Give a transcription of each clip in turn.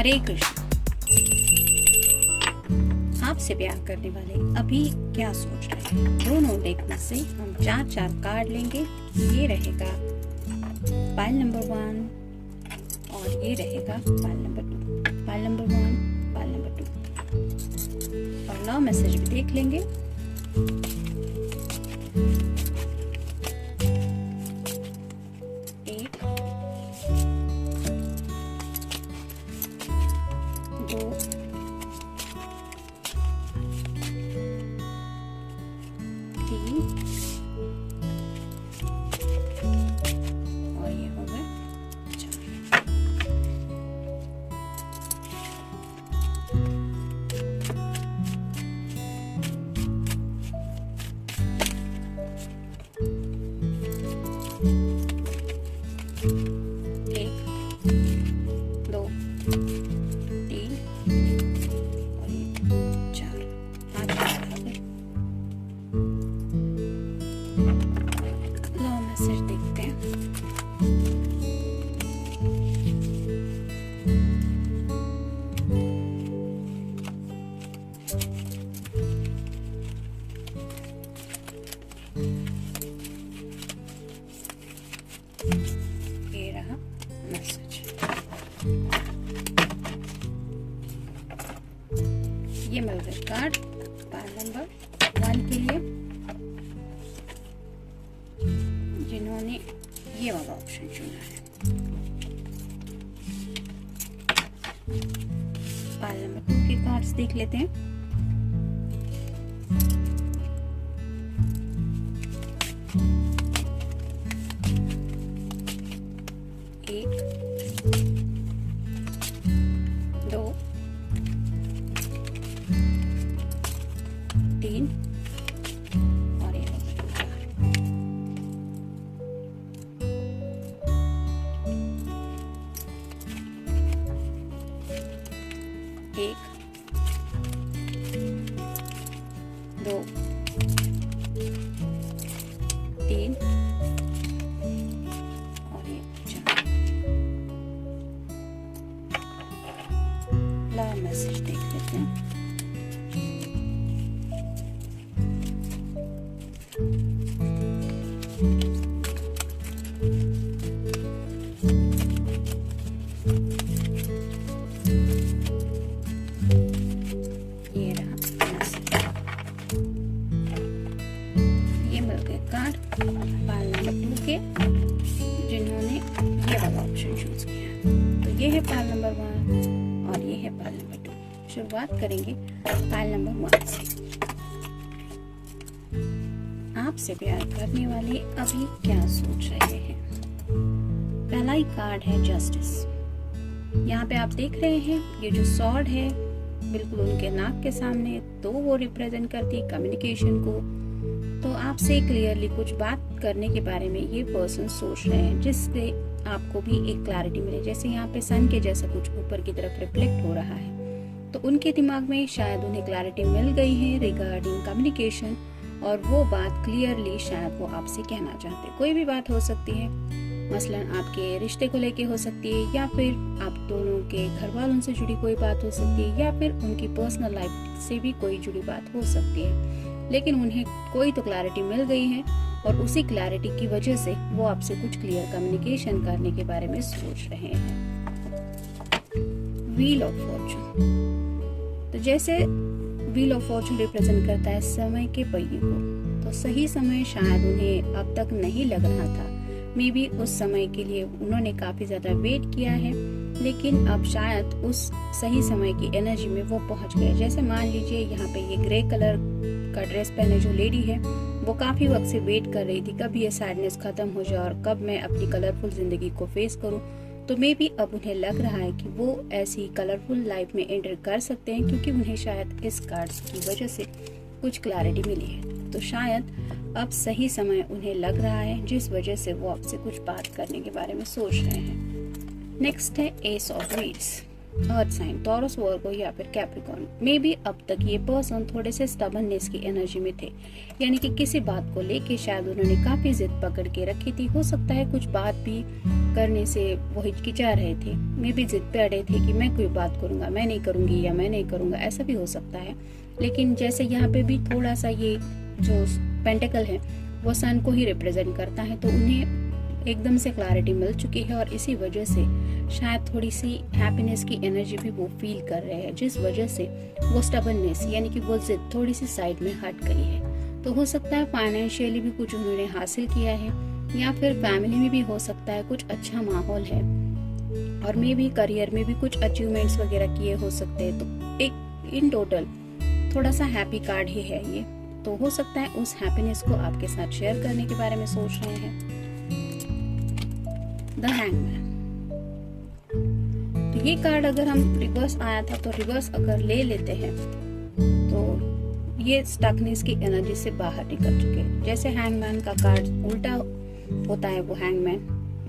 हरे कृष्ण। आपसे प्यार करने वाले अभी क्या सोच रहे हैं? दोनों डेक में से हम 4 कार्ड लेंगे। ये रहेगा पाइल नंबर 1 और ये रहेगा pile number 2। Pile number 1, pile number 2 और लव मैसेज भी देख लेंगे। और ये हो गए 4। एक, 2, 3 और ये 4। 5 हो गए। लो मैसेज देखते हैं। ये रहा मैसेज। ये मिल गए कार्ड पाइल नंबर 1 के लिए, जिन्होंने ये वाला ऑप्शन चुना है। पाइल नंबर 2 के कार्ड्स देख लेते हैं। एक, 2, 3 और ये 4। एक, 2, 3 और ये 4। लव मैसेज देख लेते हैं। ये रहा मैसेज। ये मिल गए कार्ड पाइल नंबर 2 के, जिन्होंने ये वाला ऑप्शन चूज किया। तो ये है पाइल नंबर 1 और ये है पाइल नंबर 2। शुरुआत करेंगे पाइल नंबर 1 से। आपसे प्यार करने वाले अभी क्या सोच रहे हैं? पहला ही कार्ड है जस्टिस। यहाँ पे आप देख रहे हैं ये जो सॉर्ड है बिल्कुल उनके नाक के सामने, तो वो रिप्रेजेंट करती है कम्युनिकेशन को। तो आपसे क्लियरली कुछ बात करने के बारे में ये पर्सन सोच रहे हैं, जिससे आपको भी एक क्लैरिटी मिले। जैसे यहाँ पे सन के जैसा कुछ ऊपर की तरफ रिफ्लेक्ट हो रहा है, तो उनके दिमाग में शायद उन्हें क्लैरिटी मिल गई है रिगार्डिंग कम्युनिकेशन, और वो बात क्लियरली शायद वो आपसे कहना चाहते हैं। कोई भी बात हो सकती है, मसलन आपके रिश्ते को लेके हो सकती है, या फिर आप दोनों के घर वालों से जुड़ी कोई बात हो सकती है, या फिर उनकी पर्सनल लाइफ से भी कोई जुड़ी बात हो सकती है। लेकिन उन्हें कोई तो क्लैरिटी मिल गई है, और उसी क्लैरिटी की वजह से वो आपसे कुछ क्लियर कम्युनिकेशन करने के बारे में सोच रहे हैं। Wheel of Fortune. तो जैसे व्हील ऑफ फॉर्चून रिप्रेजेंट करता है समय के पहिए को, तो सही समय शायद उन्हें अब तक नहीं लग रहा था। मे बी उस समय के लिए उन्होंने काफी ज्यादा वेट किया है, लेकिन अब शायद उस सही समय की एनर्जी में वो पहुंच गए। जैसे मान लीजिए यहाँ पे ये ग्रे कलर का ड्रेस पहने जो लेडी है, वो काफी वक्त से वेट कर रही थी कब ये सैडनेस खत्म हो जाए और कब मैं अपनी कलरफुल जिंदगी को फेस करूं। तो मे बी अब उन्हें लग रहा है कि वो ऐसी कलरफुल लाइफ में एंटर कर सकते हैं, क्योंकि उन्हें शायद इस कार्ड्स की वजह से कुछ क्लैरिटी मिली है। तो शायद अब सही समय उन्हें लग रहा है, जिस वजह से वो आपसे कुछ बात करने के बारे में सोच रहे हैं। नेक्स्ट है ace of wheels. Earth sign, Taurus, Virgo या फिर कैप्रिकॉर्न में भी अब तक ये पर्सन थोड़े से स्टबर्ननेस की एनर्जी में थे, यानी कि किसी बात को लेके शायद उन्होंने काफी जिद पकड़ के रखी थी। हो सकता है कुछ बात भी करने से वो हिचकिचा रहे थे, मे भी जिद पे अड़े थे कि मैं कोई बात करूंगा, मैं नहीं करूंगी या मैं नहीं करूंगा, ऐसा भी हो सकता है। लेकिन जैसे यहाँ पे भी थोड़ा सा ये जो पेंटिकल है वो सन को ही रिप्रेजेंट करता है, तो उन्हें एकदम से क्लैरिटी मिल चुकी है और इसी वजह से शायद थोड़ी सी हैप्पीनेस की एनर्जी भी वो फील कर रहे हैं, जिस वजह से वो स्टबर्ननेस यानी कि वो जिद थोड़ी सी साइड में हट गई है। तो हो सकता है फाइनेंशियली भी कुछ उन्होंने हासिल किया है, या फिर फैमिली में भी हो सकता है कुछ अच्छा माहौल है, और मे भी करियर में भी कुछ अचीवमेंट्स वगैरह किए हो सकते हैं। तो एक इन टोटल थोड़ा सा हैप्पी कार्ड ही है ये। तो हो सकता है उस हैप्पीनेस को आपके साथ शेयर करने के बारे में सोच रहे हैं। द हैंगमैन, तो ये कार्ड अगर हम रिवर्स आया था, तो रिवर्स अगर ले लेते हैं तो ये स्टकनेस की एनर्जी से बाहर निकल चुके हैं। जैसे हैंगमैन का कार्ड उल्टा होता है, वो हैंगमैन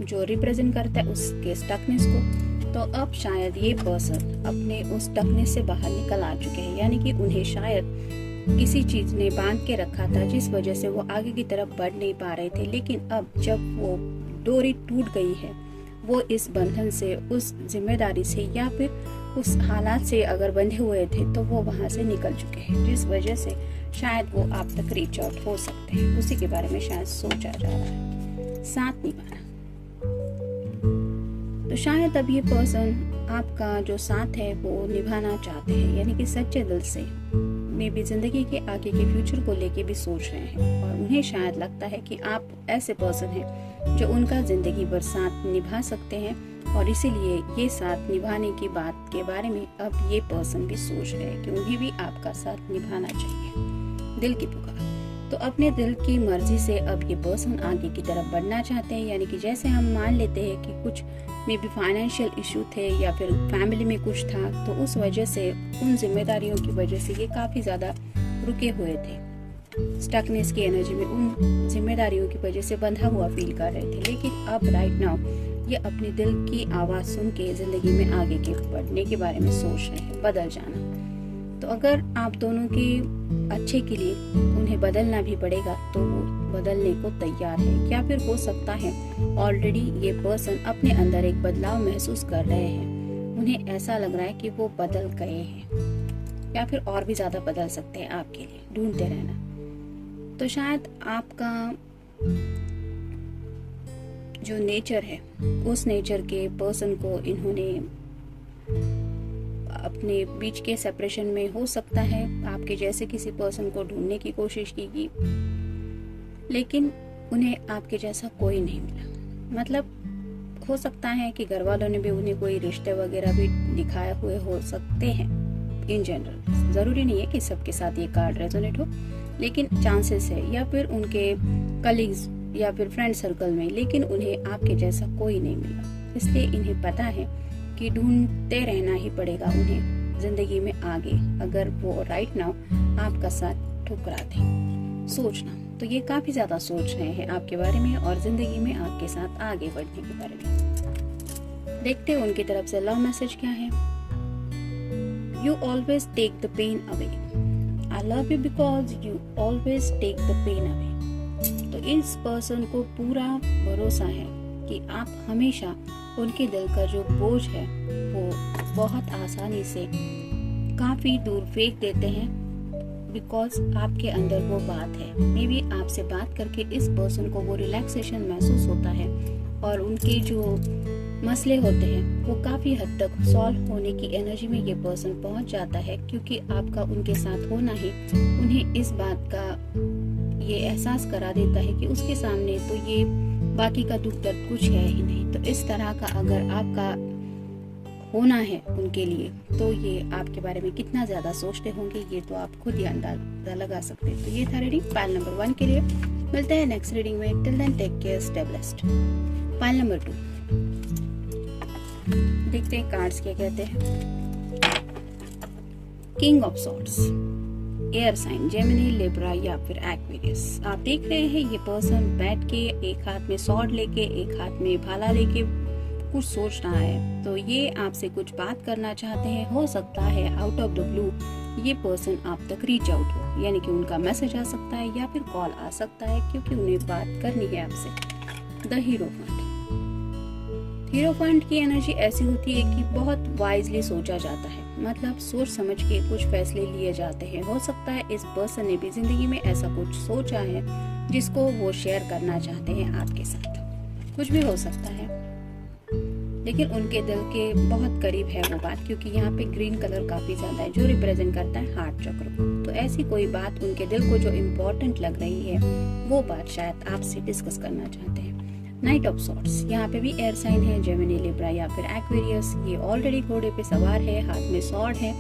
जो रिप्रेजेंट करता है उसके स्टकनेस को, तो अब शायद ये पर्सन अपने उस स्टकनेस से बाहर निकल आ चुके हैं, यानी कि उन्हें शायद किसी चीज ने बांध के रखा था जिस वजह से वो आगे की तरफ बढ़ नहीं पा रहे थे। लेकिन अब जब वो डोरी टूट गई है, वो इस बंधन से, उस जिम्मेदारी से या फिर उस हालात से अगर बंधे हुए थे, तो वो वहां से निकल चुके हैं, जिस वजह से शायद वो आप तक रीच आउट हो सकते हैं। उसी के बारे में शायद सोचा जा रहा है। साथ निभाना, तो शायद अब ये पर्सन आपका जो साथ है वो निभाना चाहते हैं, यानी कि सच्चे दिल से में भी जिंदगी के आगे के फ्यूचर को लेके भी सोच रहे हैं, और उन्हें शायद लगता है कि आप ऐसे पर्सन हैं जो उनका जिंदगी भर साथ निभा सकते हैं, और इसीलिए ये साथ निभाने की बात के बारे में अब ये पर्सन भी सोच रहे हैं कि उन्हें भी आपका साथ निभाना चाहिए। दिल की पुकार, तो अपने दिल की मर्जी से अब ये पर्सन आगे की तरफ बढ़ना चाहते हैं, यानी कि जैसे हम मान लेते हैं कि कुछ में भी फाइनेंशियल इशू थे या फिर फैमिली में कुछ था, तो उस वजह से, उन जिम्मेदारियों की वजह से ये काफी ज्यादा रुके हुए थे। स्टकनेस की एनर्जी में उन जिम्मेदारियों की वजह से बंधा हुआ फील कर रहे थे। लेकिन अब राइट नाउ ये अपने दिल की आवाज सुन के जिंदगी में आगे के बढ़ने के बारे में सोच रहे हैं, बदल जाना। तो अगर आप दोनों के अच्छे के लिए उन्हें बदलना भी पड़ेगा तो वो बदलने को तैयार है, या फिर हो सकता है ऑलरेडी ये पर्सन अपने अंदर एक बदलाव महसूस कर रहे हैं। उन्हें ऐसा लग रहा है कि वो बदल गए हैं, या फिर और भी ज्यादा बदल सकते हैं आपके लिए। ढूंढते रहना, तो शायद आपका जो नेचर है, उस नेचर के पर्सन को इन्होंने अपने बीच के सेपरेशन में, हो सकता है आपके जैसे किसी पर्सन को ढूंढने की कोशिश की, लेकिन उन्हें आपके जैसा कोई नहीं मिला। मतलब हो सकता है कि घर वालों ने भी उन्हें कोई रिश्ते वगैरह भी दिखाए हुए हो सकते हैं। इन जनरल जरूरी नहीं है कि सबके साथ ये कार्ड रेजोनेट हो, लेकिन चांसेस है, या फिर उनके कलीग्स या फिर फ्रेंड सर्कल में, लेकिन उन्हें आपके जैसा कोई नहीं मिला। इसलिए इन्हें पता है कि ढूंढते रहना ही पड़ेगा उन्हें जिंदगी में आगे, अगर वो राइट नाउ आपका साथ ठुकरा दे। सोचना, तो ये काफी ज्यादा सोच रहे हैं आपके बारे में और जिंदगी में आपके साथ आगे बढ़ने के बारे में। देखते हैं उनकी तरफ से लव मैसेज क्या है। You always take the pain away, I love you because you always take the pain away. तो इस पर्सन को पूरा भरोसा है कि आप हमेशा उनके दिल का जो बोझ है वो बहुत आसानी से काफी दूर फेंक देते हैं, बिकॉज आपके अंदर वो बात है। मे बी आपसे बात करके इस पर्सन को वो रिलैक्सेशन महसूस होता है, और उनके जो मसले होते हैं वो काफी हद तक सॉल्व होने की एनर्जी में ये पर्सन पहुंच जाता है, क्योंकि आपका उनके साथ होना ही उन्हें इस बात का ये एहसास करा देता है कि उसके सामने तो ये बाकी का दुख दर्द कुछ है ही नहीं। तो इस तरह का अगर आपका होना है उनके लिए, तो ये आपके बारे में कितना ज्यादा सोचते होंगे ये तो आप खुद ही अंदाजा लगा सकते हैं। तो ये था रीडिंग पाइल नंबर 1 के लिए। मिलते हैं नेक्स्ट रीडिंग में। Till then take care, stay blessed. Pile number 2, देखते हैं कार्ड्स क्या कहते हैं। King of swords, air sign Gemini, Libra या फिर एक्वेरियस। आप देख रहे हैं ये पर्सन बैठ के एक हाथ में सॉर्ड लेके, एक हाथ में भाला लेके कुछ सोच रहा है, तो ये आपसे कुछ बात करना चाहते हैं। हो सकता है आउट ऑफ द ब्लू ये पर्सन आप तक रीच आउट हो, यानी कि उनका मैसेज आ सकता है या फिर कॉल आ सकता है, क्योंकि उन्हें बात करनी है आपसे। द हीरोफेंट। हीरोफेंट की एनर्जी ऐसी होती है कि बहुत वाइजली सोचा जाता है, मतलब सोच समझ के कुछ फैसले लिए जाते हैं। हो सकता है इस पर्सन ने भी जिंदगी में ऐसा कुछ सोचा है जिसको वो शेयर करना चाहते हैं आपके साथ। कुछ भी हो सकता है, लेकिन उनके दिल के बहुत करीब है वो बात, क्योंकि यहाँ पे ग्रीन कलर काफी ज्यादा है जो रिप्रेजेंट करता है हार्ट चक्र को। तो ऐसी कोई बात उनके दिल को जो इम्पोर्टेंट लग रही है, वो बात शायद आपसे डिस्कस करना चाहते हैं। नाइट ऑफ सॉर्ड्स, यहाँ पे भी एयर साइन है, जेमिनी, लिब्रा या फिर एक्वेरियस। ये ऑलरेडी घोड़े पे सवार है, हाथ में सॉर्ड है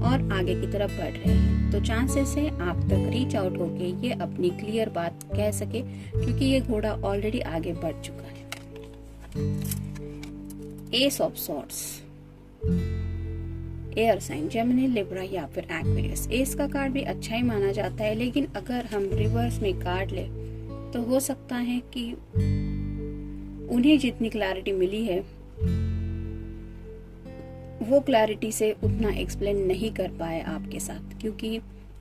और आगे की तरफ बढ़ रहे हैं। तो चांसेस है आप तक रीच आउट होके ये अपनी क्लियर बात कह सके, क्योंकि ये घोड़ा ऑलरेडी आगे बढ़ चुका है। Ace of swords, air sign, Gemini, Libra या फिर एक्वेरियस। एस का कार्ड भी अच्छा ही माना जाता है, लेकिन अगर हम रिवर्स में कार्ड ले तो हो सकता है कि उन्हें जितनी क्लैरिटी मिली है वो क्लैरिटी से उतना एक्सप्लेन नहीं कर पाए आपके साथ, क्योंकि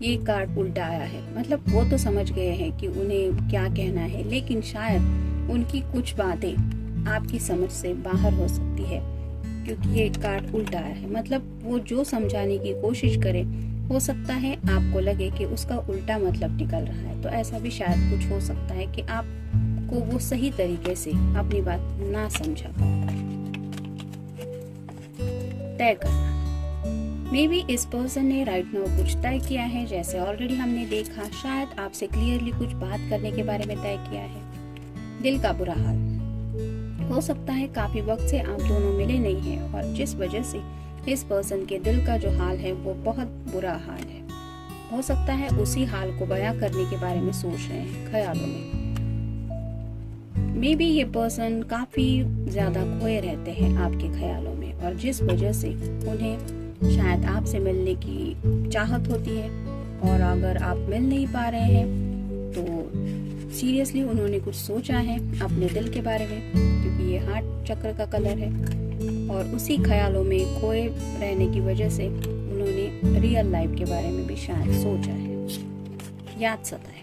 ये कार्ड उल्टा आया है। मतलब वो तो समझ गए हैं कि उन्हें क्या कहना है, लेकिन शायद उनकी कुछ बातें आपकी समझ से बाहर हो सकती है, क्योंकि ये कार्ड उल्टा आया है। मतलब वो जो समझाने की कोशिश करे, हो सकता है आपको लगे कि उसका उल्टा मतलब निकल रहा है। तो ऐसा भी शायद कुछ हो सकता है कि आपको वो सही तरीके से अपनी बात ना समझा पाए। तय करना, मे बी इस पर्सन ने राइट नाउ कुछ तय किया है, जैसे ऑलरेडी हमने देखा। शायद आपसे क्लियरली कुछ बात करने के बारे में तय किया है। दिल का बुरा हाल, हो सकता है काफी वक्त से आप दोनों मिले नहीं हैं और जिस वजह से इस पर्सन के दिल का जो हाल है वो बहुत बुरा हाल है। हो सकता है उसी हाल को बयां करने के बारे में सोच रहे हैं ख्यालों में। मे बी ये पर्सन काफी ज्यादा खोए रहते हैं आपके ख्यालों में, और जिस वजह से उन्हें शायद आपसे मिलने की चाहत होती है, और अगर आप मिल नहीं पा रहे हैं तो सीरियसली उन्होंने कुछ सोचा है अपने दिल के बारे में, क्योंकि ये हार्ट चक्र का कलर है, और उसी ख्यालों में खोए रहने की वजह से उन्होंने रियल लाइफ के बारे में भी शायद सोचा है। याद सताए,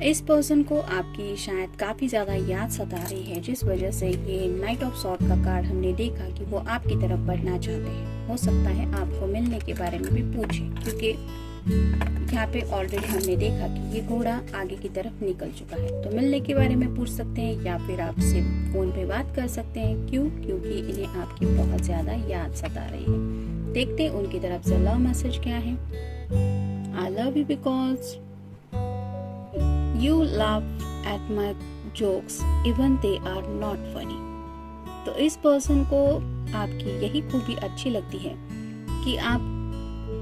इस पर्सन को आपकी शायद काफी ज्यादा याद सता रही है, जिस वजह से ये नाइट ऑफ सॉर्ड का कार्ड हमने देखा कि वो आपकी तरफ बढ़ना चाहते हैं। हो सकता है आपको मिलने के बारे में भी पूछे, क्योंकि यहाँ पे ऑलरेडी हमने देखा कि ये घोड़ा आगे की तरफ निकल चुका है। तो मिलने के बारे में पूछ सकते हैं या फिर आपसे फोन पे बात कर सकते हैं। क्यों? क्योंकि इन्हें आपकी बहुत ज्यादा याद सता रही है। देखते हैं उनकी तरफ से लव मैसेज क्या है। आई love you because you laugh at my jokes even they are not funny। तो इस पर्सन को आपकी यही खूबी अच्छी लगती है कि आप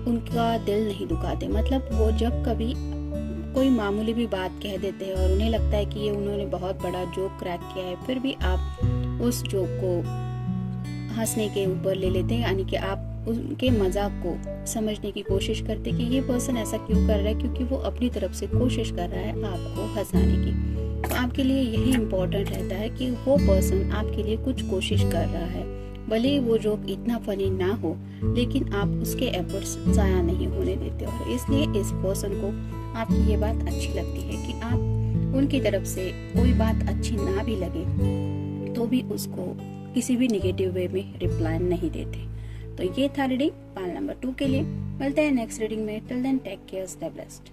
उनका दिल नहीं दुखाते। मतलब वो जब कभी कोई मामूली भी बात कह देते हैं और उन्हें लगता है कि ये उन्होंने बहुत बड़ा जोक क्रैक किया है, फिर भी आप उस जोक को हंसने के ऊपर ले लेते हैं, यानी कि आप उनके मजाक को समझने की कोशिश करते कि ये पर्सन ऐसा क्यों कर रहा है, क्योंकि वो अपनी तरफ से कोशिश कर रहा है आपको हंसाने की। तो आपके लिए यही इम्पोर्टेंट रहता है कि वो पर्सन आपके लिए कुछ कोशिश कर रहा है, भले ही वो जोक इतना फनी ना हो, लेकिन आप उसके एफर्ट्स जाया नहीं होने देते। और इसलिए इस पर्सन को आपकी ये बात अच्छी लगती है कि आप उनकी तरफ से कोई बात अच्छी ना भी लगे तो भी उसको किसी भी नेगेटिव वे में रिप्लाई नहीं देते। तो ये था रीडिंग पाल नंबर 2 के लिए। मिलते हैं नेक्स्ट रीडिंग में। Till then take care, stay blessed.